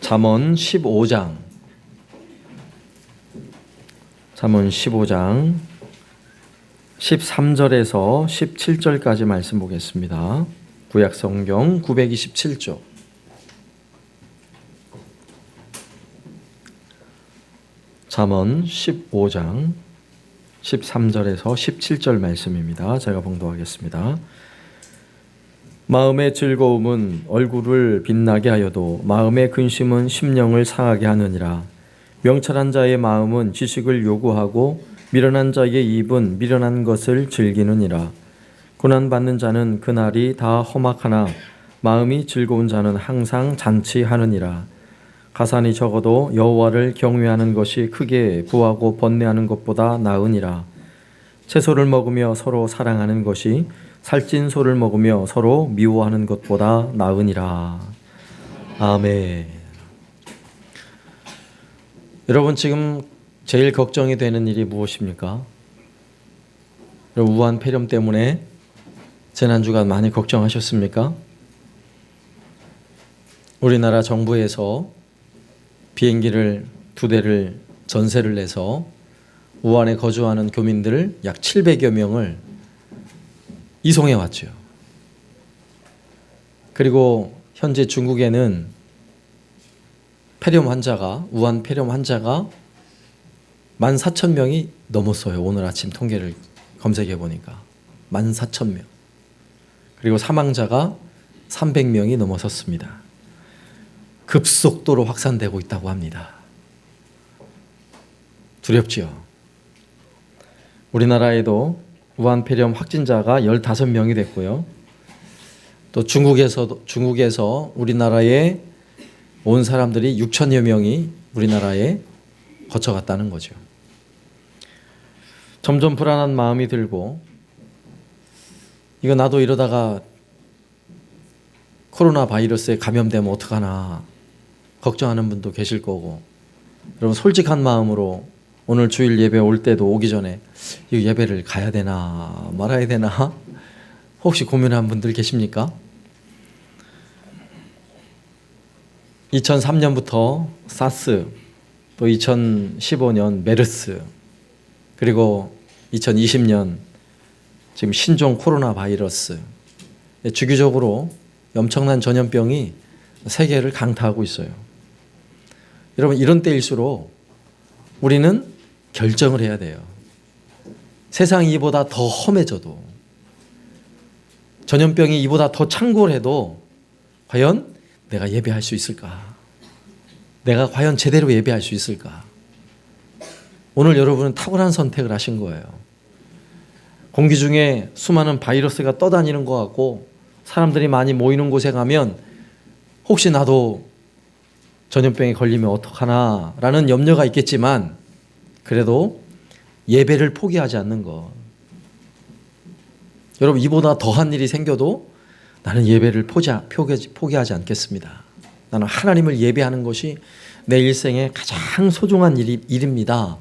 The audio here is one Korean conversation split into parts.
잠언 15장 13절에서 17절까지 말씀 보겠습니다. 구약성경 927조. 잠언 15장 13절에서 17절 말씀입니다. 제가 봉독하겠습니다. 마음의 즐거움은 얼굴을 빛나게 하여도 마음의 근심은 심령을 상하게 하느니라. 명철한 자의 마음은 지식을 요구하고 미련한 자의 입은 미련한 것을 즐기느니라. 고난받는 자는 그날이 다 험악하나 마음이 즐거운 자는 항상 잔치하느니라. 가산이 적어도 여호와를 경외하는 것이 크게 부하고 번뇌하는 것보다 나으니라. 채소를 먹으며 서로 사랑하는 것이 살찐 소를 먹으며 서로 미워하는 것보다 나으니라. 아멘. 여러분, 지금 제일 걱정이 되는 일이 무엇입니까? 우한 폐렴 때문에 지난주가 많이 걱정하셨습니까? 우리나라 정부에서 비행기를 2대를 전세를 내서 우한에 거주하는 교민들 약 700여 명을 이송해 왔죠. 그리고 현재 중국에는 우한 폐렴 환자가 14,000명이 넘었어요. 오늘 아침 통계를 검색해 보니까 14,000명. 그리고 사망자가 300명이 넘어섰습니다. 급속도로 확산되고 있다고 합니다. 두렵지요. 우리나라에도 우한 폐렴 확진자가 15명이 됐고요. 또 중국에서 우리나라에 온 사람들이 6천여 명이 우리나라에 거쳐갔다는 거죠. 점점 불안한 마음이 들고, 이거 나도 이러다가 코로나 바이러스에 감염되면 어떡하나 걱정하는 분도 계실 거고, 여러분 솔직한 마음으로 오늘 주일 예배 올 때도 오기 전에 이 예배를 가야 되나 말아야 되나 혹시 고민하는 분들 계십니까? 2003년부터 사스, 또 2015년 메르스, 그리고 2020년 지금 신종 코로나 바이러스, 주기적으로 엄청난 전염병이 세계를 강타하고 있어요. 여러분, 이런 때일수록 우리는 결정을 해야 돼요. 세상이 이보다 더 험해져도, 전염병이 이보다 더 창궐해도 과연 내가 예배할 수 있을까? 내가 과연 제대로 예배할 수 있을까? 오늘 여러분은 탁월한 선택을 하신 거예요. 공기 중에 수많은 바이러스가 떠다니는 것 같고 사람들이 많이 모이는 곳에 가면 혹시 나도 전염병에 걸리면 어떡하나 라는 염려가 있겠지만, 그래도 예배를 포기하지 않는 것. 여러분, 이보다 더한 일이 생겨도 나는 예배를 포기하지 않겠습니다. 나는 하나님을 예배하는 것이 내 일생의 가장 소중한 일입니다.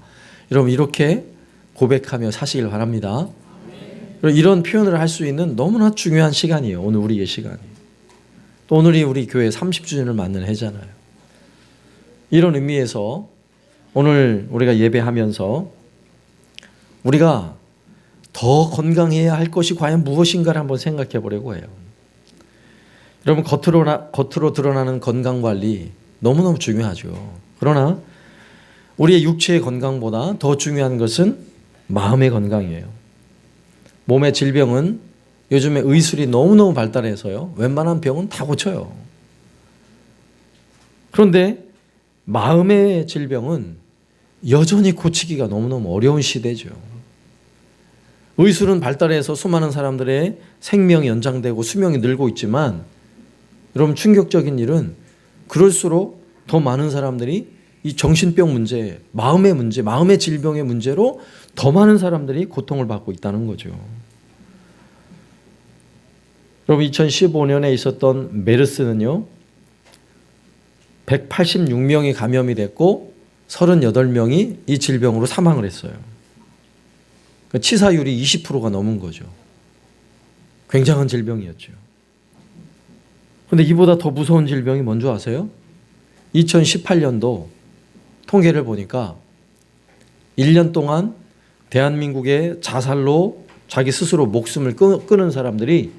여러분, 이렇게 고백하며 사시길 바랍니다. 이런 표현을 할 수 있는 너무나 중요한 시간이에요. 오늘 우리의 시간이. 또 오늘이 우리 교회 30주년을 맞는 해잖아요. 이런 의미에서 오늘 우리가 예배하면서 우리가 더 건강해야 할 것이 과연 무엇인가를 한번 생각해 보려고 해요. 여러분, 겉으로 드러나는 건강관리 너무너무 중요하죠. 그러나 우리의 육체의 건강보다 더 중요한 것은 마음의 건강이에요. 몸의 질병은 요즘에 의술이 너무너무 발달해서요, 웬만한 병은 다 고쳐요. 그런데 마음의 질병은 여전히 고치기가 너무너무 어려운 시대죠. 의술은 발달해서 수많은 사람들의 생명이 연장되고 수명이 늘고 있지만, 여러분, 충격적인 일은 그럴수록 더 많은 사람들이 이 정신병 문제, 마음의 질병의 문제로 더 많은 사람들이 고통을 받고 있다는 거죠. 여러분, 2015년에 있었던 메르스는요, 186명이 감염이 됐고 38명이 이 질병으로 사망을 했어요. 그러니까 치사율이 20%가 넘은 거죠. 굉장한 질병이었죠. 그런데 이보다 더 무서운 질병이 뭔지 아세요? 2018년도 통계를 보니까 1년 동안 대한민국의 자살로 자기 스스로 목숨을 끊은 사람들이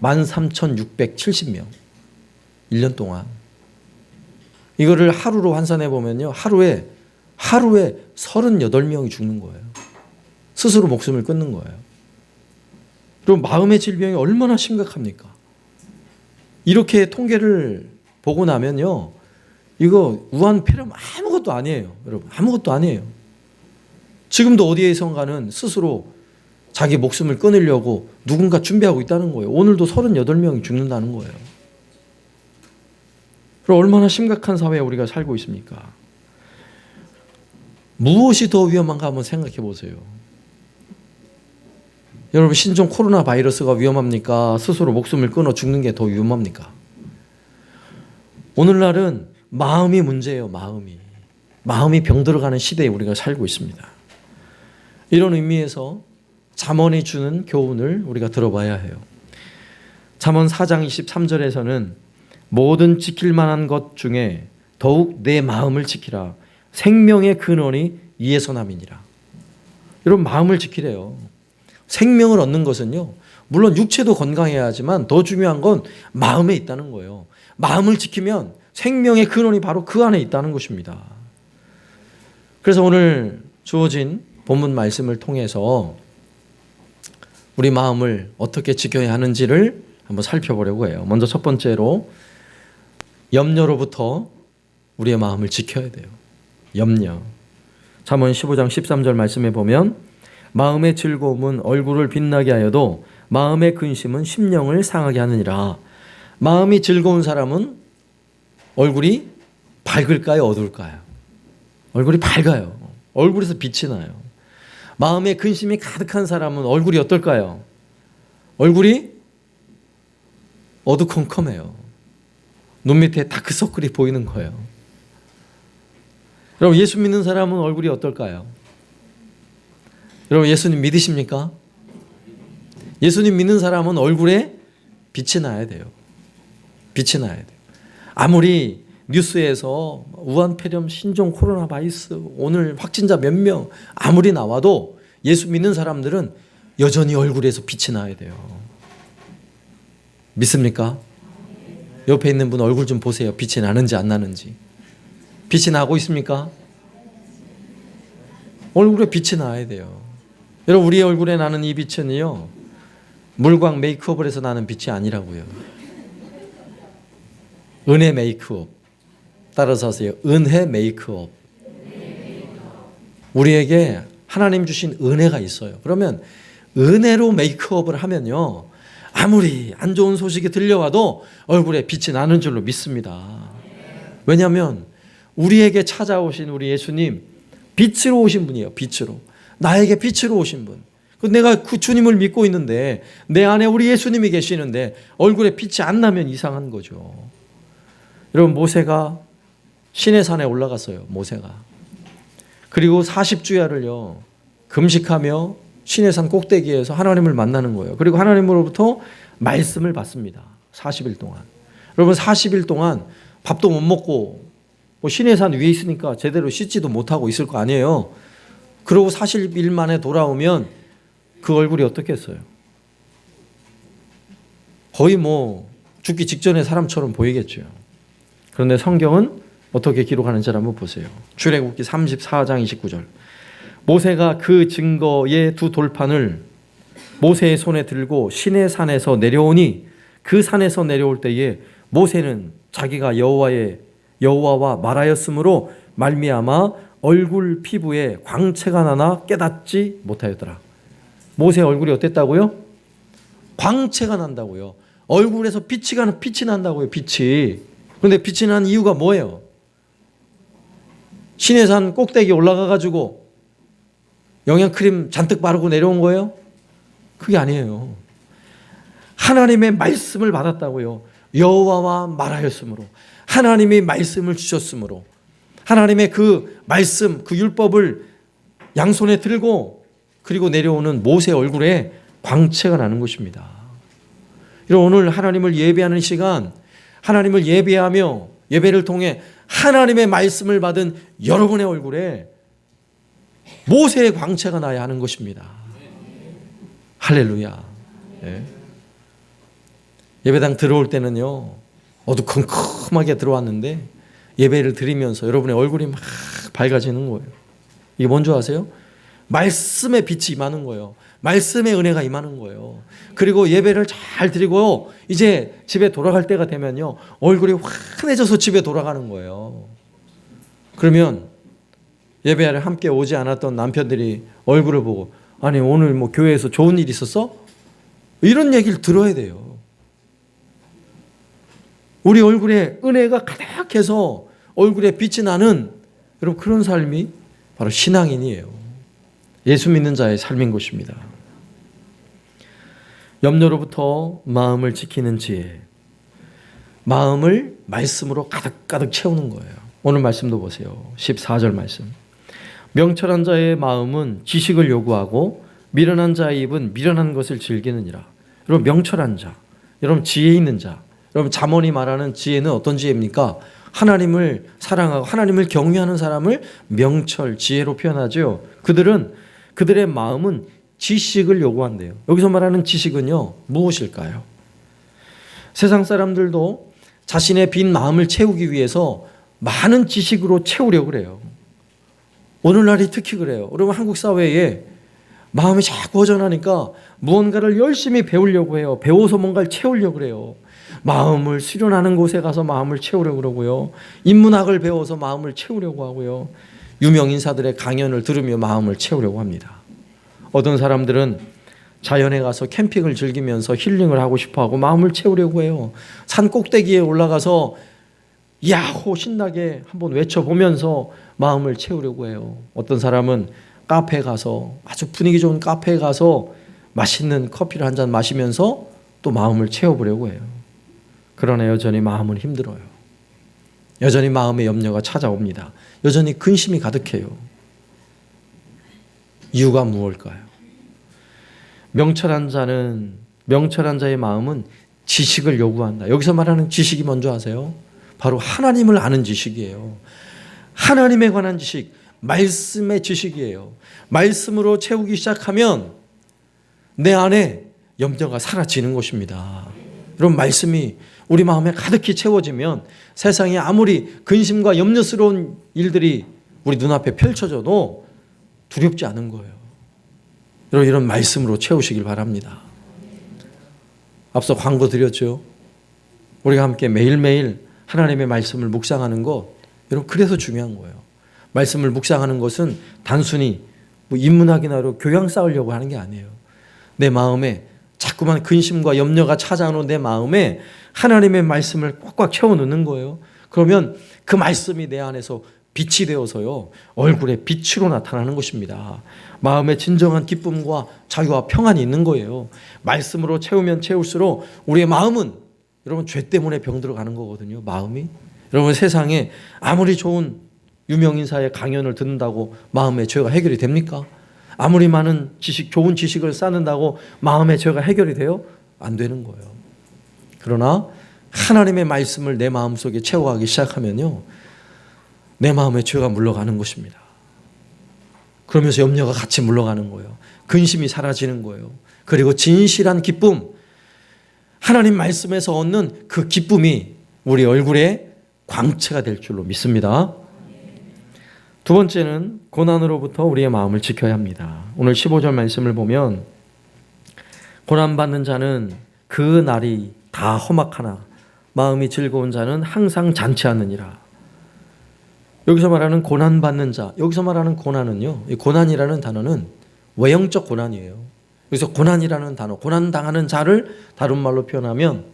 13,670명. 1년 동안. 이거를 하루로 환산해 보면요. 하루에 38명이 죽는 거예요. 스스로 목숨을 끊는 거예요. 그럼 마음의 질병이 얼마나 심각합니까? 이렇게 통계를 보고 나면요. 이거 우한폐렴 아무것도 아니에요. 여러분, 아무것도 아니에요. 지금도 어디에선가는 스스로 자기 목숨을 끊으려고 누군가 준비하고 있다는 거예요. 오늘도 38명이 죽는다는 거예요. 그럼 얼마나 심각한 사회에 우리가 살고 있습니까? 무엇이 더 위험한가 한번 생각해 보세요. 여러분, 신종 코로나 바이러스가 위험합니까? 스스로 목숨을 끊어 죽는 게 더 위험합니까? 오늘날은 마음이 문제예요. 마음이 병들어가는 시대에 우리가 살고 있습니다. 이런 의미에서 잠언이 주는 교훈을 우리가 들어봐야 해요. 잠언 4장 23절에서는 모든 지킬 만한 것 중에 더욱 내 마음을 지키라. 생명의 근원이 이에서 남이니라. 여러분, 마음을 지키래요. 생명을 얻는 것은요, 물론 육체도 건강해야 하지만 더 중요한 건 마음에 있다는 거예요. 마음을 지키면 생명의 근원이 바로 그 안에 있다는 것입니다. 그래서 오늘 주어진 본문 말씀을 통해서 우리 마음을 어떻게 지켜야 하는지를 한번 살펴보려고 해요. 먼저 첫 번째로 염려로부터 우리의 마음을 지켜야 돼요. 염려. 잠언 15장 13절 말씀에 보면 마음의 즐거움은 얼굴을 빛나게 하여도 마음의 근심은 심령을 상하게 하느니라. 마음이 즐거운 사람은 얼굴이 밝을까요? 어두울까요? 얼굴이 밝아요. 얼굴에서 빛이 나요. 마음에 근심이 가득한 사람은 얼굴이 어떨까요? 얼굴이 어두컴컴해요. 눈 밑에 다크서클이 보이는 거예요. 여러분, 예수 믿는 사람은 얼굴이 어떨까요? 여러분, 예수님 믿으십니까? 예수님 믿는 사람은 얼굴에 빛이 나야 돼요. 빛이 나야 돼요. 아무리 뉴스에서 우한폐렴, 신종 코로나 바이러스, 오늘 확진자 몇 명 아무리 나와도 예수 믿는 사람들은 여전히 얼굴에서 빛이 나야 돼요. 믿습니까? 옆에 있는 분 얼굴 좀 보세요. 빛이 나는지 안 나는지. 빛이 나고 있습니까? 얼굴에 빛이 나야 돼요. 여러분, 우리 얼굴에 나는 이 빛은요, 물광 메이크업을 해서 나는 빛이 아니라고요. 은혜 메이크업. 따라서 하세요. 은혜 메이크업. 우리에게 하나님 주신 은혜가 있어요. 그러면 은혜로 메이크업을 하면요, 아무리 안 좋은 소식이 들려와도 얼굴에 빛이 나는 줄로 믿습니다. 왜냐하면 우리에게 찾아오신 우리 예수님, 빛으로 오신 분이에요. 빛으로. 나에게 빛으로 오신 분. 내가 그 주님을 믿고 있는데 내 안에 우리 예수님이 계시는데 얼굴에 빛이 안 나면 이상한 거죠. 여러분, 모세가 시내산에 올라갔어요. 모세가. 그리고 40주야를요 금식하며 시내산 꼭대기에서 하나님을 만나는 거예요. 그리고 하나님으로부터 말씀을 받습니다. 40일 동안. 여러분, 40일 동안 밥도 못 먹고 시내산 위에 있으니까 제대로 씻지도 못하고 있을 거 아니에요. 그러고 40일 만에 돌아오면 그 얼굴이 어떻겠어요? 거의 죽기 직전의 사람처럼 보이겠죠. 그런데 성경은 어떻게 기록하는지 한번 보세요. 출애굽기 34장 29절. 모세가 그 증거의 두 돌판을 모세의 손에 들고 시내산에서 내려오니 그 산에서 내려올 때에 모세는 자기가 여호와와 말하였으므로 말미암아 얼굴 피부에 광채가 나나 깨닫지 못하였더라. 모세 얼굴이 어땠다고요? 광채가 난다고요. 얼굴에서 빛이 난다고요. 빛이. 그런데 빛이 난 이유가 뭐예요? 시내산 꼭대기 올라가가지고 영양크림 잔뜩 바르고 내려온 거예요? 그게 아니에요. 하나님의 말씀을 받았다고요. 여호와와 말하였으므로. 하나님이 말씀을 주셨으므로. 하나님의 그 말씀, 그 율법을 양손에 들고 그리고 내려오는 모세 얼굴에 광채가 나는 것입니다. 오늘 하나님을 예배하는 시간, 하나님을 예배하며 예배를 통해 하나님의 말씀을 받은 여러분의 얼굴에 모세의 광채가 나야 하는 것입니다. 할렐루야. 예. 예배당 들어올 때는요, 어두컴컴하게 들어왔는데 예배를 드리면서 여러분의 얼굴이 막 밝아지는 거예요. 이게 뭔지 아세요? 말씀의 빛이 임하는 거예요. 말씀의 은혜가 임하는 거예요. 그리고 예배를 잘 드리고 이제 집에 돌아갈 때가 되면요, 얼굴이 환해져서 집에 돌아가는 거예요. 그러면 예배를 함께 오지 않았던 남편들이 얼굴을 보고, 아니 오늘 뭐 교회에서 좋은 일 있었어? 이런 얘기를 들어야 돼요. 우리 얼굴에 은혜가 가득해서 얼굴에 빛이 나는 여러분 그런 삶이 바로 신앙인이에요. 예수 믿는 자의 삶인 것입니다. 염려로부터 마음을 지키는 지혜, 마음을 말씀으로 가득가득 채우는 거예요. 오늘 말씀도 보세요. 14절 말씀. 명철한 자의 마음은 지식을 요구하고 미련한 자의 입은 미련한 것을 즐기느니라. 여러분 명철한 자, 여러분 지혜 있는 자, 여러분 잠언이 말하는 지혜는 어떤 지혜입니까? 하나님을 사랑하고 하나님을 경외하는 사람을 명철, 지혜로 표현하죠. 그들의 마음은 지식을 요구한대요. 여기서 말하는 지식은요, 무엇일까요? 세상 사람들도 자신의 빈 마음을 채우기 위해서 많은 지식으로 채우려고 그래요. 오늘날이 특히 그래요. 여러분 한국 사회에 마음이 자꾸 허전하니까 무언가를 열심히 배우려고 해요. 배워서 뭔가를 채우려고 그래요. 마음을 수련하는 곳에 가서 마음을 채우려고 그러고요. 인문학을 배워서 마음을 채우려고 하고요. 유명 인사들의 강연을 들으며 마음을 채우려고 합니다. 어떤 사람들은 자연에 가서 캠핑을 즐기면서 힐링을 하고 싶어하고 마음을 채우려고 해요. 산 꼭대기에 올라가서 야호 신나게 한번 외쳐보면서 마음을 채우려고 해요. 어떤 사람은 카페에 가서 아주 분위기 좋은 카페에 가서 맛있는 커피를 한 잔 마시면서 또 마음을 채워보려고 해요. 그러나 여전히 마음은 힘들어요. 여전히 마음의 염려가 찾아옵니다. 여전히 근심이 가득해요. 이유가 무엇일까요? 명철한 자의 마음은 지식을 요구한다. 여기서 말하는 지식이 뭔지 아세요? 바로 하나님을 아는 지식이에요. 하나님에 관한 지식, 말씀의 지식이에요. 말씀으로 채우기 시작하면 내 안에 염려가 사라지는 것입니다. 여러분 말씀이 우리 마음에 가득히 채워지면 세상에 아무리 근심과 염려스러운 일들이 우리 눈앞에 펼쳐져도 두렵지 않은 거예요. 여러분 이런 말씀으로 채우시길 바랍니다. 앞서 광고 드렸죠. 우리가 함께 매일매일 하나님의 말씀을 묵상하는 것, 여러분 그래서 중요한 거예요. 말씀을 묵상하는 것은 단순히 뭐 인문학이나 교양 쌓으려고 하는 게 아니에요. 내 마음에 자꾸만 근심과 염려가 찾아오는 내 마음에 하나님의 말씀을 꽉꽉 채워 넣는 거예요. 그러면 그 말씀이 내 안에서 빛이 되어서요, 얼굴에 빛으로 나타나는 것입니다. 마음에 진정한 기쁨과 자유와 평안이 있는 거예요. 말씀으로 채우면 채울수록 우리의 마음은, 여러분 죄 때문에 병들어가는 거거든요. 마음이. 여러분 세상에 아무리 좋은 유명인사의 강연을 듣는다고 마음의 죄가 해결이 됩니까? 아무리 많은 지식, 좋은 지식을 쌓는다고 마음의 죄가 해결이 돼요? 안 되는 거예요. 그러나 하나님의 말씀을 내 마음속에 채워가기 시작하면요, 내 마음의 죄가 물러가는 것입니다. 그러면서 염려가 같이 물러가는 거예요. 근심이 사라지는 거예요. 그리고 진실한 기쁨, 하나님 말씀에서 얻는 그 기쁨이 우리 얼굴에 광채가 될 줄로 믿습니다. 두 번째는 고난으로부터 우리의 마음을 지켜야 합니다. 오늘 15절 말씀을 보면 고난받는 자는 그 날이 다 험악하나 마음이 즐거운 자는 항상 잔치하느니라. 여기서 말하는 고난받는 자, 여기서 말하는 고난은요, 이 고난이라는 단어는 외형적 고난이에요. 그래서 고난이라는 단어, 고난당하는 자를 다른 말로 표현하면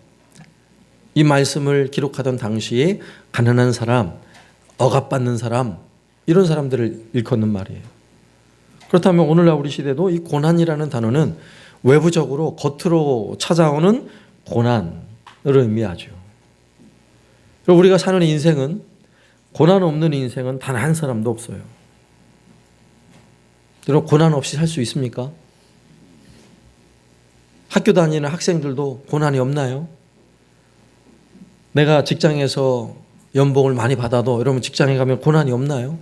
이 말씀을 기록하던 당시에 가난한 사람, 억압받는 사람, 이런 사람들을 일컫는 말이에요. 그렇다면 오늘날 우리 시대도 이 고난이라는 단어는 외부적으로 겉으로 찾아오는 고난을 의미하죠. 우리가 사는 인생은, 고난 없는 인생은 단 한 사람도 없어요. 여러분 고난 없이 살 수 있습니까? 학교 다니는 학생들도 고난이 없나요? 내가 직장에서 연봉을 많이 받아도 여러분 직장에 가면 고난이 없나요?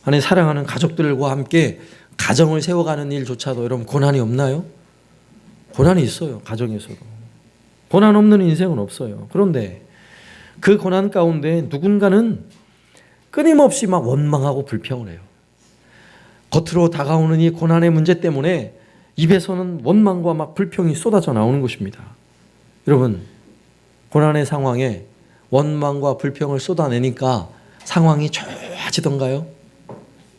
아니 사랑하는 가족들과 함께 가정을 세워가는 일조차도 여러분 고난이 없나요? 고난이 있어요. 가정에서도. 고난 없는 인생은 없어요. 그런데 그 고난 가운데 누군가는 끊임없이 막 원망하고 불평을 해요. 겉으로 다가오는 이 고난의 문제 때문에 입에서는 원망과 막 불평이 쏟아져 나오는 것입니다. 여러분, 고난의 상황에 원망과 불평을 쏟아내니까 상황이 좋아지던가요?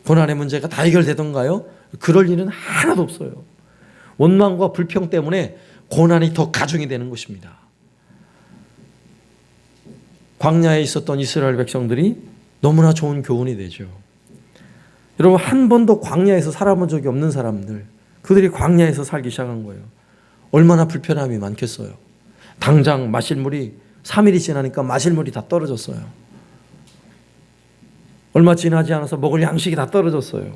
고난의 문제가 다 해결되던가요? 그럴 일은 하나도 없어요. 원망과 불평 때문에 고난이 더 가중이 되는 것입니다. 광야에 있었던 이스라엘 백성들이 너무나 좋은 교훈이 되죠. 여러분, 한 번도 광야에서 살아본 적이 없는 사람들, 그들이 광야에서 살기 시작한 거예요. 얼마나 불편함이 많겠어요. 당장 마실 물이 3일이 지나니까 마실 물이 다 떨어졌어요. 얼마 지나지 않아서 먹을 양식이 다 떨어졌어요.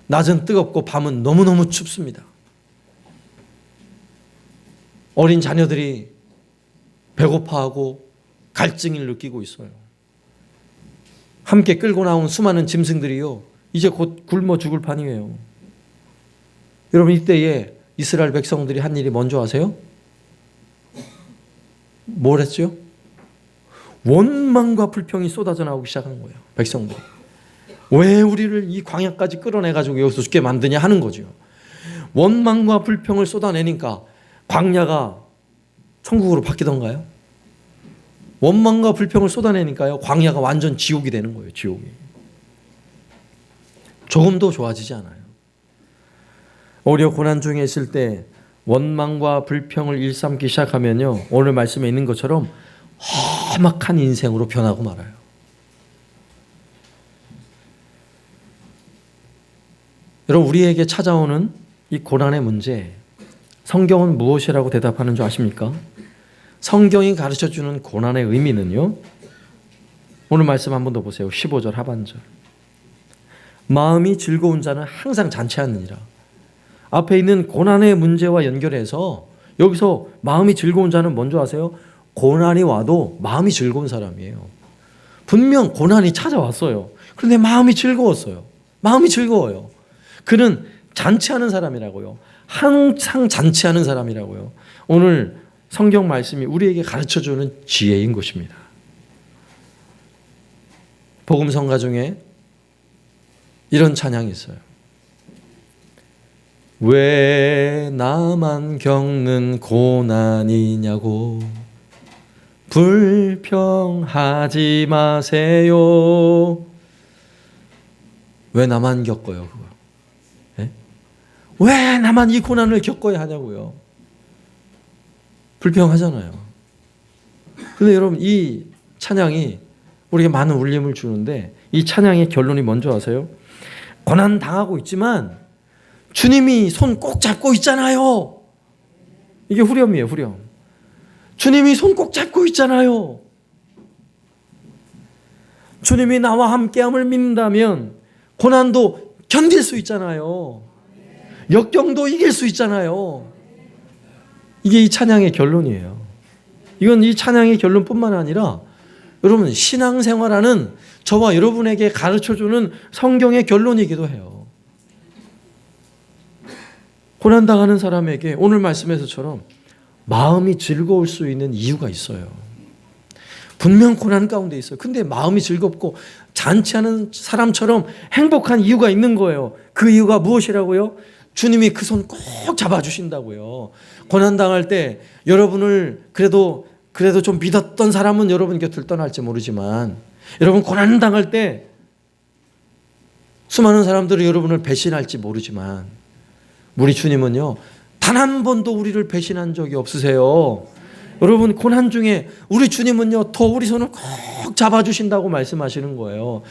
낮은 뜨겁고 밤은 너무너무 춥습니다. 어린 자녀들이 배고파하고 갈증을 느끼고 있어요. 함께 끌고 나온 수많은 짐승들이요, 이제 곧 굶어 죽을 판이에요. 여러분, 이때에 이스라엘 백성들이 한 일이 뭔지 아세요? 뭘 했죠? 원망과 불평이 쏟아져 나오기 시작한 거예요. 백성들이. 왜 우리를 이 광야까지 끌어내가지고 여기서 죽게 만드냐 하는 거죠. 원망과 불평을 쏟아내니까 광야가 천국으로 바뀌던가요? 원망과 불평을 쏟아내니까요, 광야가 완전 지옥이 되는 거예요. 지옥이. 조금도 좋아지지 않아요. 오히려 고난 중에 있을 때 원망과 불평을 일삼기 시작하면요, 오늘 말씀에 있는 것처럼 험악한 인생으로 변하고 말아요. 여러분, 우리에게 찾아오는 이 고난의 문제, 성경은 무엇이라고 대답하는 줄 아십니까? 성경이 가르쳐주는 고난의 의미는요, 오늘 말씀 한 번 더 보세요. 15절 하반절. 마음이 즐거운 자는 항상 잔치하느니라. 앞에 있는 고난의 문제와 연결해서 여기서 마음이 즐거운 자는 뭔지 아세요? 고난이 와도 마음이 즐거운 사람이에요. 분명 고난이 찾아왔어요. 그런데 마음이 즐거웠어요. 마음이 즐거워요. 그는 잔치하는 사람이라고요. 항상 잔치하는 사람이라고요. 오늘 성경 말씀이 우리에게 가르쳐주는 지혜인 것입니다. 복음성가 중에 이런 찬양이 있어요. 왜 나만 겪는 고난이냐고 불평하지 마세요. 왜 나만 겪어요, 그거? 네? 왜 나만 이 고난을 겪어야 하냐고요. 불평하잖아요. 근데 여러분, 이 찬양이 우리에게 많은 울림을 주는데 이 찬양의 결론이 뭔지 아세요? 고난 당하고 있지만 주님이 손 꼭 잡고 있잖아요. 이게 후렴이에요, 후렴. 주님이 손 꼭 잡고 있잖아요. 주님이 나와 함께함을 믿는다면 고난도 견딜 수 있잖아요. 역경도 이길 수 있잖아요. 이게 이 찬양의 결론이에요. 이건 이 찬양의 결론뿐만 아니라 여러분, 신앙생활하는 저와 여러분에게 가르쳐주는 성경의 결론이기도 해요. 고난당하는 사람에게 오늘 말씀에서처럼 마음이 즐거울 수 있는 이유가 있어요. 분명 고난 가운데 있어요. 근데 마음이 즐겁고 잔치하는 사람처럼 행복한 이유가 있는 거예요. 그 이유가 무엇이라고요? 주님이 그 손 꼭 잡아주신다고요. 고난당할 때 여러분을 그래도 좀 믿었던 사람은 여러분 곁을 떠날지 모르지만, 여러분 고난당할 때 수많은 사람들이 여러분을 배신할지 모르지만 우리 주님은요, 단 한 번도 우리를 배신한 적이 없으세요. 여러분, 고난 중에 우리 주님은요, 더 우리 손을 꼭 잡아주신다고 말씀하시는 거예요.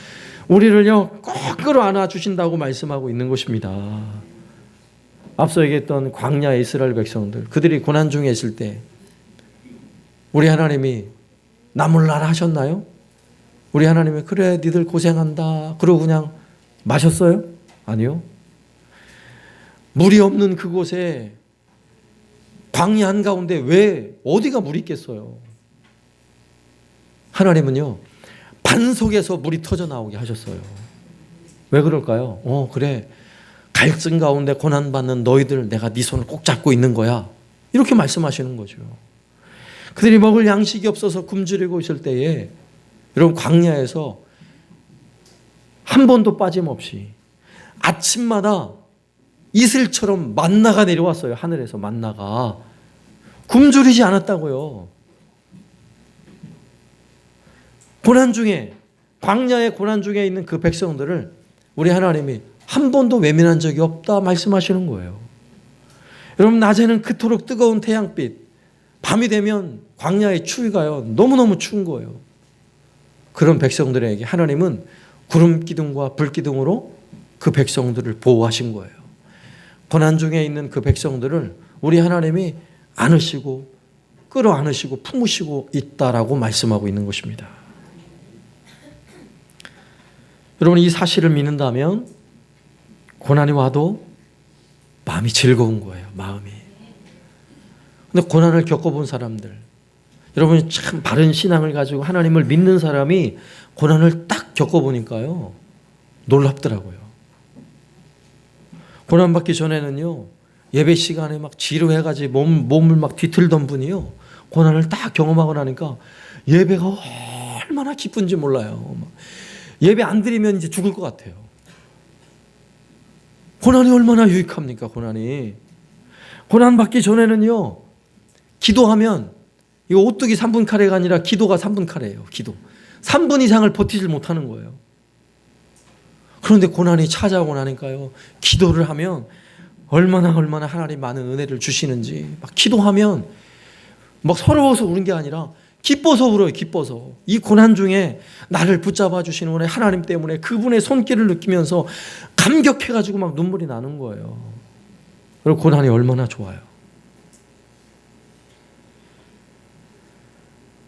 우리를요, 꼭 끌어안아 주신다고 말씀하고 있는 것입니다. 앞서 얘기했던 광야의 이스라엘 백성들, 그들이 고난 중에 있을 때 우리 하나님이 나 몰라라 하셨나요? 우리 하나님이 그래 니들 고생한다 그러고 그냥 마셨어요? 아니요. 물이 없는 그곳에 광야 한가운데 왜 어디가 물이 있겠어요? 하나님은요, 반석에서 물이 터져 나오게 하셨어요. 왜 그럴까요? 그래. 갈증 가운데 고난받는 너희들 내가 네 손을 꼭 잡고 있는 거야. 이렇게 말씀하시는 거죠. 그들이 먹을 양식이 없어서 굶주리고 있을 때에 여러분 광야에서 한 번도 빠짐없이 아침마다 이슬처럼 만나가 내려왔어요. 하늘에서 만나가. 굶주리지 않았다고요. 고난 중에, 광야의 고난 중에 있는 그 백성들을 우리 하나님이 한 번도 외면한 적이 없다 말씀하시는 거예요. 여러분 낮에는 그토록 뜨거운 태양빛, 밤이 되면 광야의 추위가요 너무너무 추운 거예요. 그런 백성들에게 하나님은 구름 기둥과 불 기둥으로 그 백성들을 보호하신 거예요. 고난 중에 있는 그 백성들을 우리 하나님이 안으시고 끌어안으시고 품으시고 있다라고 말씀하고 있는 것입니다. 여러분 이 사실을 믿는다면 고난이 와도 마음이 즐거운 거예요. 마음이. 근데 고난을 겪어본 사람들, 여러분이 참 바른 신앙을 가지고 하나님을 믿는 사람이 고난을 딱 겪어보니까요 놀랍더라고요. 고난받기 전에는요 예배 시간에 막 지루해가지고 몸을 막 뒤틀던 분이요 고난을 딱 경험하고 나니까 예배가 얼마나 기쁜지 몰라요. 예배 안 드리면 이제 죽을 것 같아요. 고난이 얼마나 유익합니까? 고난이. 고난받기 전에는요 기도하면 이거 오뚜기 3분 카레가 아니라 기도가 3분 카레예요. 기도 3분 이상을 버티질 못하는 거예요. 그런데 고난이 찾아오고 나니까요 기도를 하면 얼마나 하나님 많은 은혜를 주시는지 막 기도하면 막 서러워서 우는 게 아니라 기뻐서 울어요. 기뻐서. 이 고난 중에 나를 붙잡아 주시는 우리 하나님 때문에 그분의 손길을 느끼면서 감격해가지고 막 눈물이 나는 거예요. 그리고 고난이 얼마나 좋아요.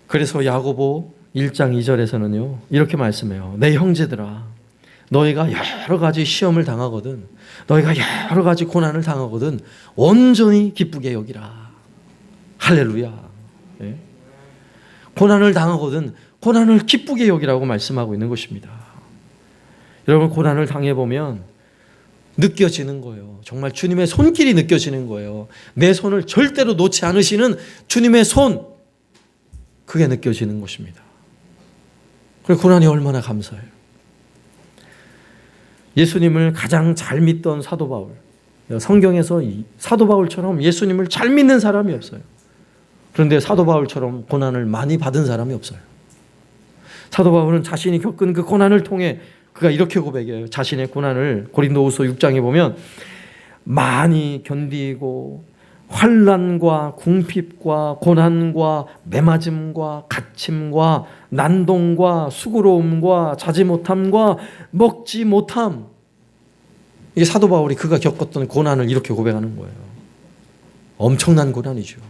그래서 야고보 1장 2절에서는요 이렇게 말씀해요. 내 형제들아 너희가 여러 가지 시험을 당하거든 너희가 여러 가지 고난을 당하거든 온전히 기쁘게 여기라. 할렐루야. 네? 고난을 당하거든 고난을 기쁘게 여기라고 말씀하고 있는 것입니다. 여러분 고난을 당해보면 느껴지는 거예요. 정말 주님의 손길이 느껴지는 거예요. 내 손을 절대로 놓지 않으시는 주님의 손, 그게 느껴지는 것입니다. 그리고 고난이 얼마나 감사해요. 예수님을 가장 잘 믿던 사도 바울, 성경에서 사도 바울처럼 예수님을 잘 믿는 사람이 없어요. 그런데 사도 바울처럼 고난을 많이 받은 사람이 없어요. 사도 바울은 자신이 겪은 그 고난을 통해 그가 이렇게 고백해요. 자신의 고난을 고린도후서 6장에 보면 많이 견디고 환난과 궁핍과 고난과 매맞음과 갇힘과 난동과 수고로움과 자지 못함과 먹지 못함, 이게 사도 바울이 그가 겪었던 고난을 이렇게 고백하는 거예요. 엄청난 고난이죠.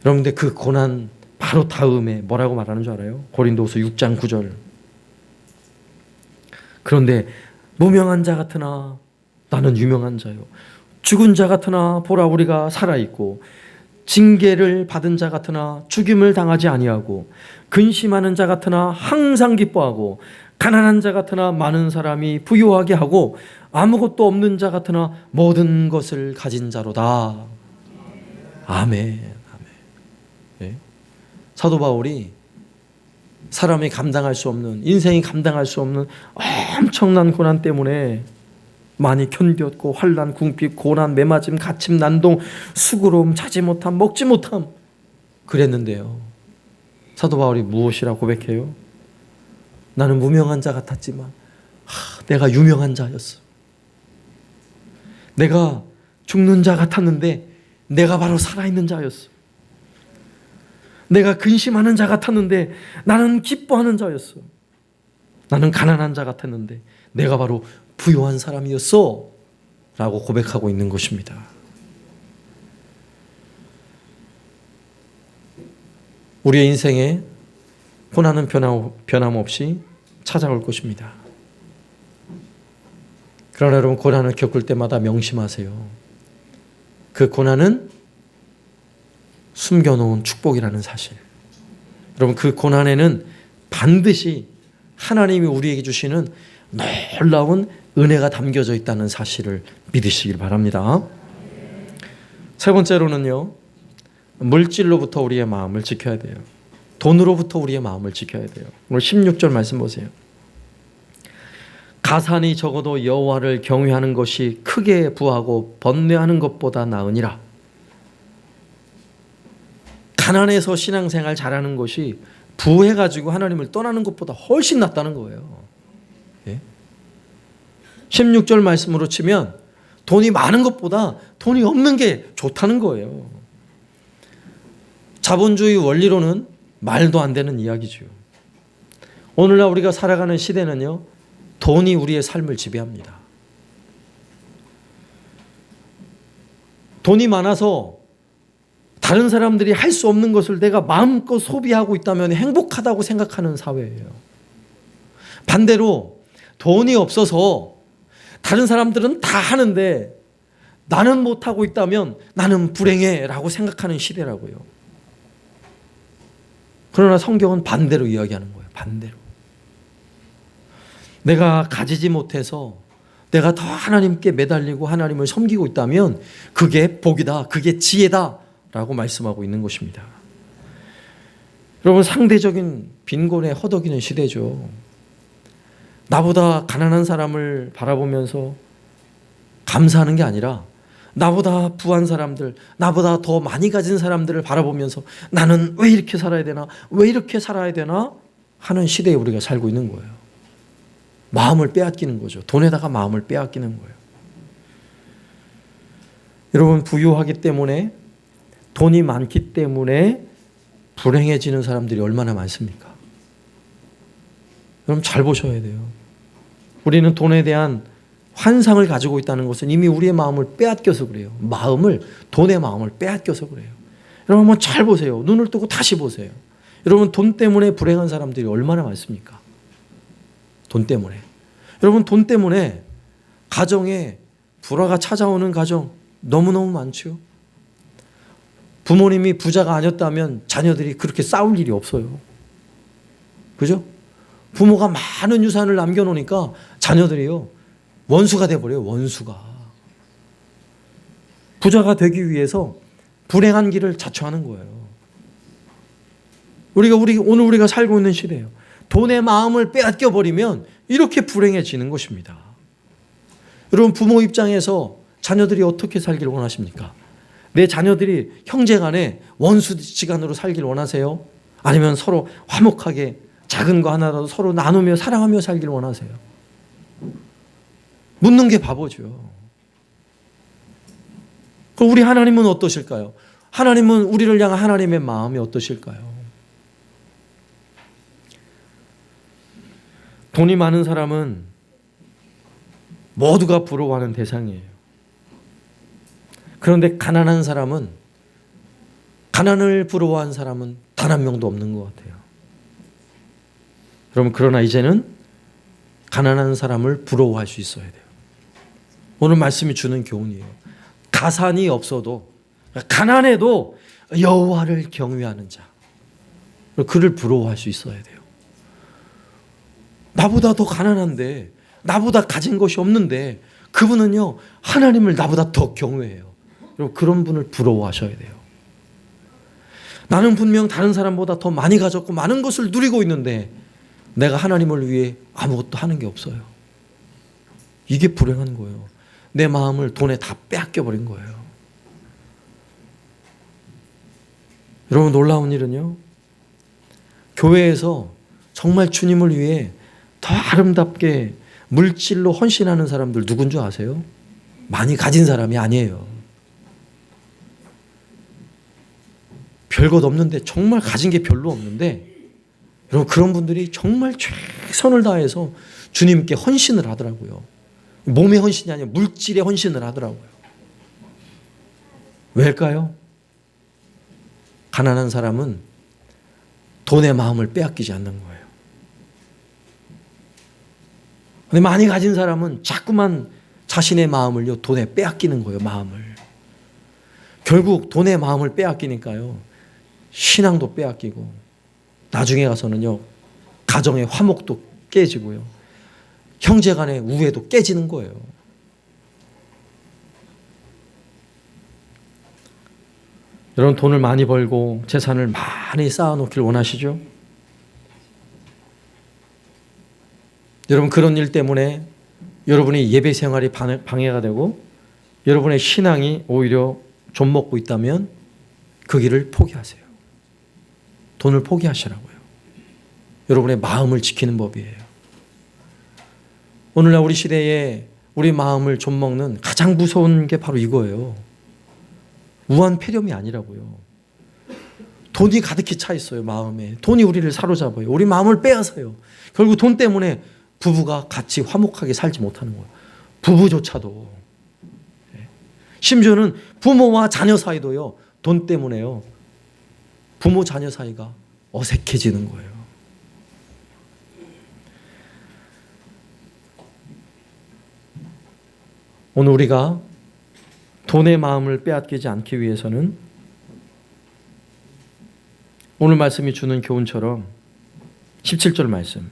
여러분들 그 고난 바로 다음에 뭐라고 말하는 줄 알아요? 고린도후서 6장 9절. 그런데 무명한 자 같으나 나는 유명한 자요. 죽은 자 같으나 보라 우리가 살아있고 징계를 받은 자 같으나 죽임을 당하지 아니하고 근심하는 자 같으나 항상 기뻐하고 가난한 자 같으나 많은 사람이 부유하게 하고 아무것도 없는 자 같으나 모든 것을 가진 자로다. 아멘. 네. 사도 바울이 사람이 감당할 수 없는, 인생이 감당할 수 없는 엄청난 고난 때문에 많이 견뎠고 환난, 궁핍, 고난, 매맞음, 갇힘, 난동, 수고로움, 자지 못함, 먹지 못함 그랬는데요. 사도 바울이 무엇이라 고백해요? 나는 무명한 자 같았지만 내가 유명한 자였어. 내가 죽는 자 같았는데 내가 바로 살아있는 자였어. 내가 근심하는 자 같았는데 나는 기뻐하는 자였어. 나는 가난한 자 같았는데 내가 바로 부유한 사람이었어 라고 고백하고 있는 것입니다. 우리의 인생에 고난은 변함없이 찾아올 것입니다. 그러나 여러분 고난을 겪을 때마다 명심하세요. 그 고난은 숨겨놓은 축복이라는 사실. 여러분, 그 고난에는 반드시 하나님이 우리에게 주시는 놀라운 은혜가 담겨져 있다는 사실을 믿으시길 바랍니다. 세 번째로는요, 물질로부터 우리의 마음을 지켜야 돼요. 돈으로부터 우리의 마음을 지켜야 돼요. 오늘 16절 말씀 보세요. 가산이 적어도 여호와를 경외하는 것이 크게 부하고 번뇌하는 것보다 나으니라. 가난해서 신앙생활 잘하는 것이 부해가지고 하나님을 떠나는 것보다 훨씬 낫다는 거예요. 예? 16절 말씀으로 치면 돈이 많은 것보다 돈이 없는 게 좋다는 거예요. 자본주의 원리로는 말도 안 되는 이야기죠. 오늘날 우리가 살아가는 시대는요, 돈이 우리의 삶을 지배합니다. 돈이 많아서 다른 사람들이 할 수 없는 것을 내가 마음껏 소비하고 있다면 행복하다고 생각하는 사회예요. 반대로 돈이 없어서 다른 사람들은 다 하는데 나는 못하고 있다면 나는 불행해라고 생각하는 시대라고요. 그러나 성경은 반대로 이야기하는 거예요. 반대로. 내가 가지지 못해서 내가 더 하나님께 매달리고 하나님을 섬기고 있다면 그게 복이다, 그게 지혜다 라고 말씀하고 있는 것입니다. 여러분, 상대적인 빈곤에 허덕이는 시대죠. 나보다 가난한 사람을 바라보면서 감사하는 게 아니라 나보다 부한 사람들, 나보다 더 많이 가진 사람들을 바라보면서 나는 왜 이렇게 살아야 되나, 왜 이렇게 살아야 되나 하는 시대에 우리가 살고 있는 거예요. 마음을 빼앗기는 거죠. 돈에다가 마음을 빼앗기는 거예요. 여러분, 부유하기 때문에, 돈이 많기 때문에 불행해지는 사람들이 얼마나 많습니까? 여러분, 잘 보셔야 돼요. 우리는 돈에 대한 환상을 가지고 있다는 것은 이미 우리의 마음을 빼앗겨서 그래요. 돈의 마음을 빼앗겨서 그래요. 여러분, 한번 잘 보세요. 눈을 뜨고 다시 보세요. 여러분, 돈 때문에 불행한 사람들이 얼마나 많습니까? 돈 때문에. 여러분, 돈 때문에 가정에 불화가 찾아오는 가정 너무너무 많죠. 부모님이 부자가 아니었다면 자녀들이 그렇게 싸울 일이 없어요. 그죠? 부모가 많은 유산을 남겨놓으니까 자녀들이요, 원수가 돼버려요. 원수가. 부자가 되기 위해서 불행한 길을 자처하는 거예요. 오늘 우리가 살고 있는 시대예요. 돈의 마음을 빼앗겨 버리면 이렇게 불행해지는 것입니다. 여러분, 부모 입장에서 자녀들이 어떻게 살기를 원하십니까? 내 자녀들이 형제간에 원수지간으로 살기를 원하세요? 아니면 서로 화목하게 작은 거 하나라도 서로 나누며 사랑하며 살기를 원하세요? 묻는 게 바보죠. 그럼 우리 하나님은 어떠실까요? 하나님은 우리를 향한 하나님의 마음이 어떠실까요? 돈이 많은 사람은 모두가 부러워하는 대상이에요. 그런데 가난한 사람은, 가난을 부러워한 사람은 단 한 명도 없는 것 같아요. 여러분, 그러나 이제는 가난한 사람을 부러워할 수 있어야 돼요. 오늘 말씀이 주는 교훈이에요. 가산이 없어도, 가난해도 여호와를 경외하는 자, 그를 부러워할 수 있어야 돼요. 나보다 더 가난한데, 나보다 가진 것이 없는데 그분은요, 하나님을 나보다 더 경외해요. 여러분, 그런 분을 부러워하셔야 돼요. 나는 분명 다른 사람보다 더 많이 가졌고 많은 것을 누리고 있는데 내가 하나님을 위해 아무것도 하는 게 없어요. 이게 불행한 거예요. 내 마음을 돈에 다 빼앗겨 버린 거예요. 여러분, 놀라운 일은요, 교회에서 정말 주님을 위해 더 아름답게 물질로 헌신하는 사람들 누군 줄 아세요? 많이 가진 사람이 아니에요. 별것 없는데, 정말 가진 게 별로 없는데, 여러분, 그런 분들이 정말 최선을 다해서 주님께 헌신을 하더라고요. 몸의 헌신이 아니라 물질의 헌신을 하더라고요. 왜일까요? 가난한 사람은 돈의 마음을 빼앗기지 않는 거예요. 근데 많이 가진 사람은 자꾸만 자신의 마음을요, 돈에 빼앗기는 거예요. 마음을. 결국 돈의 마음을 빼앗기니까요, 신앙도 빼앗기고 나중에 가서는요, 가정의 화목도 깨지고요, 형제 간의 우애도 깨지는 거예요. 여러분, 돈을 많이 벌고 재산을 많이 쌓아놓길 원하시죠? 여러분, 그런 일 때문에 여러분의 예배 생활이 방해가 되고 여러분의 신앙이 오히려 좀먹고 있다면 그 길을 포기하세요. 돈을 포기하시라고요. 여러분의 마음을 지키는 법이에요. 오늘날 우리 시대에 우리 마음을 좀먹는 가장 무서운 게 바로 이거예요. 우한폐렴이 아니라고요. 돈이 가득히 차 있어요. 마음에 돈이 우리를 사로잡아요. 우리 마음을 빼앗아요. 결국 돈 때문에 부부가 같이 화목하게 살지 못하는 거예요. 부부조차도. 심지어는 부모와 자녀 사이도요, 돈 때문에요, 부모 자녀 사이가 어색해지는 거예요. 오늘 우리가 돈의 마음을 빼앗기지 않기 위해서는 오늘 말씀이 주는 교훈처럼 17절 말씀,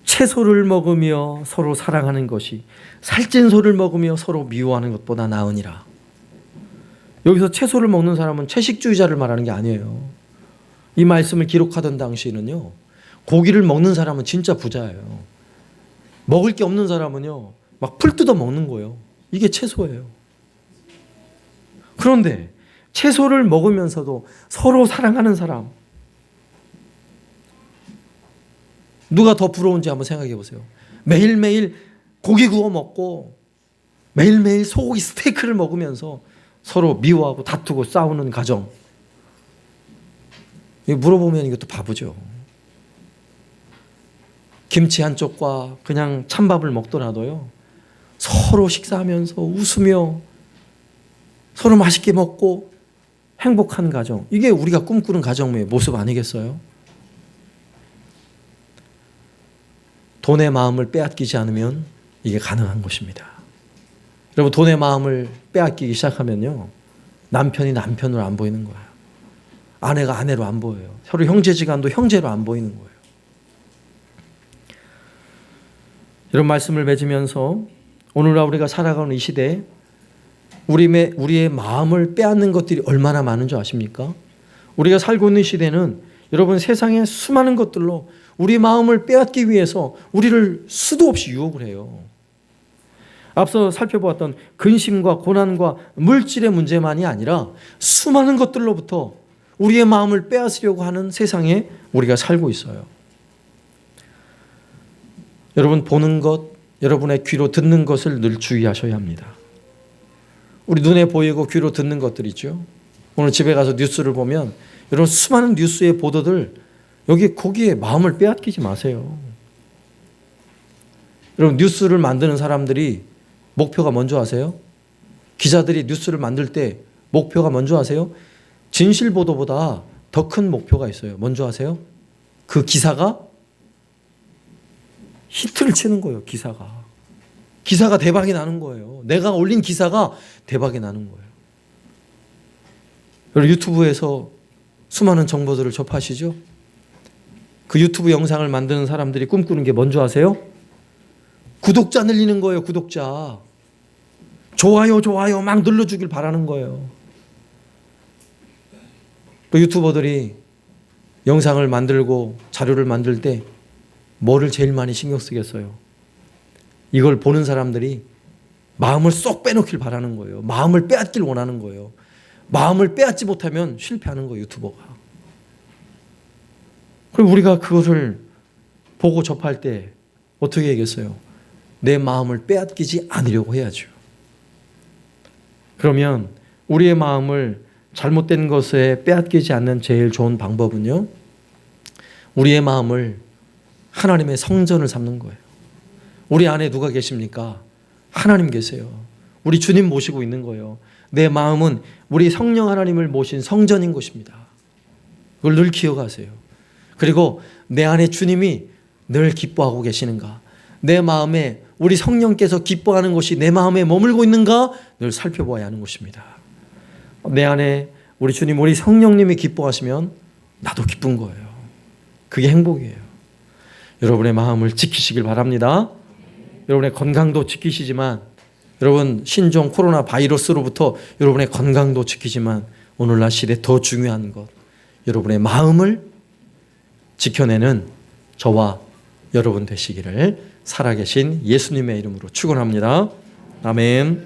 채소를 먹으며 서로 사랑하는 것이 살찐 소를 먹으며 서로 미워하는 것보다 나으니라. 여기서 채소를 먹는 사람은 채식주의자를 말하는 게 아니에요. 이 말씀을 기록하던 당시에는요, 고기를 먹는 사람은 진짜 부자예요. 먹을 게 없는 사람은요, 막 풀 뜯어 먹는 거예요. 이게 채소예요. 그런데 채소를 먹으면서도 서로 사랑하는 사람, 누가 더 부러운지 한번 생각해 보세요. 매일매일 고기 구워 먹고 매일매일 소고기 스테이크를 먹으면서 서로 미워하고 다투고 싸우는 가정. 물어보면 이것도 바보죠. 김치 한쪽과 그냥 찬밥을 먹더라도요, 서로 식사하면서 웃으며 서로 맛있게 먹고 행복한 가정, 이게 우리가 꿈꾸는 가정의 모습 아니겠어요? 돈의 마음을 빼앗기지 않으면 이게 가능한 것입니다. 여러분, 돈의 마음을 빼앗기기 시작하면요, 남편이 남편으로 안 보이는 거예요. 아내가 아내로 안 보여요. 서로 형제지간도 형제로 안 보이는 거예요. 이런 말씀을 맺으면서 오늘날 우리가 살아가는 이 시대에 우리의 마음을 빼앗는 것들이 얼마나 많은 줄 아십니까? 우리가 살고 있는 시대는 여러분, 세상의 수많은 것들로 우리 마음을 빼앗기 위해서 우리를 수도 없이 유혹을 해요. 앞서 살펴보았던 근심과 고난과 물질의 문제만이 아니라 수많은 것들로부터 우리의 마음을 빼앗으려고 하는 세상에 우리가 살고 있어요. 여러분, 보는 것, 여러분의 귀로 듣는 것을 늘 주의하셔야 합니다. 우리 눈에 보이고 귀로 듣는 것들 있죠. 오늘 집에 가서 뉴스를 보면 여러분, 수많은 뉴스의 보도들, 거기에 마음을 빼앗기지 마세요. 여러분, 뉴스를 만드는 사람들이 목표가 뭔지 아세요? 기자들이 뉴스를 만들 때 목표가 뭔지 아세요? 진실 보도보다 더 큰 목표가 있어요. 뭔지 아세요? 그 기사가 히트를 치는 거예요. 기사가 대박이 나는 거예요. 내가 올린 기사가 대박이 나는 거예요. 여러분, 유튜브에서 수많은 정보들을 접하시죠? 그 유튜브 영상을 만드는 사람들이 꿈꾸는 게 뭔지 아세요? 구독자 늘리는 거예요. 구독자. 좋아요 막 눌러주길 바라는 거예요. 또 유튜버들이 영상을 만들고 자료를 만들 때 뭐를 제일 많이 신경 쓰겠어요? 이걸 보는 사람들이 마음을 쏙 빼놓길 바라는 거예요. 마음을 빼앗길 원하는 거예요. 마음을 빼앗지 못하면 실패하는 거예요, 유튜버가. 그럼 우리가 그것을 보고 접할 때 어떻게 하겠어요? 내 마음을 빼앗기지 않으려고 해야죠. 그러면 우리의 마음을 잘못된 것에 빼앗기지 않는 제일 좋은 방법은요, 우리의 마음을 하나님의 성전을 삼는 거예요. 우리 안에 누가 계십니까? 하나님 계세요. 우리 주님 모시고 있는 거예요. 내 마음은 우리 성령 하나님을 모신 성전인 것입니다. 그걸 늘 기억하세요. 그리고 내 안에 주님이 늘 기뻐하고 계시는가? 내 마음에 우리 성령께서 기뻐하는 것이 내 마음에 머물고 있는가? 늘 살펴봐야 하는 것입니다. 내 안에 우리 주님, 우리 성령님이 기뻐하시면 나도 기쁜 거예요. 그게 행복이에요. 여러분의 마음을 지키시길 바랍니다. 여러분의 건강도 지키시지만, 여러분 신종 코로나 바이러스로부터 여러분의 건강도 지키지만, 오늘날 시대 더 중요한 것, 여러분의 마음을 지켜내는 저와 여러분 되시기를 살아계신 예수님의 이름으로 축원합니다. 아멘.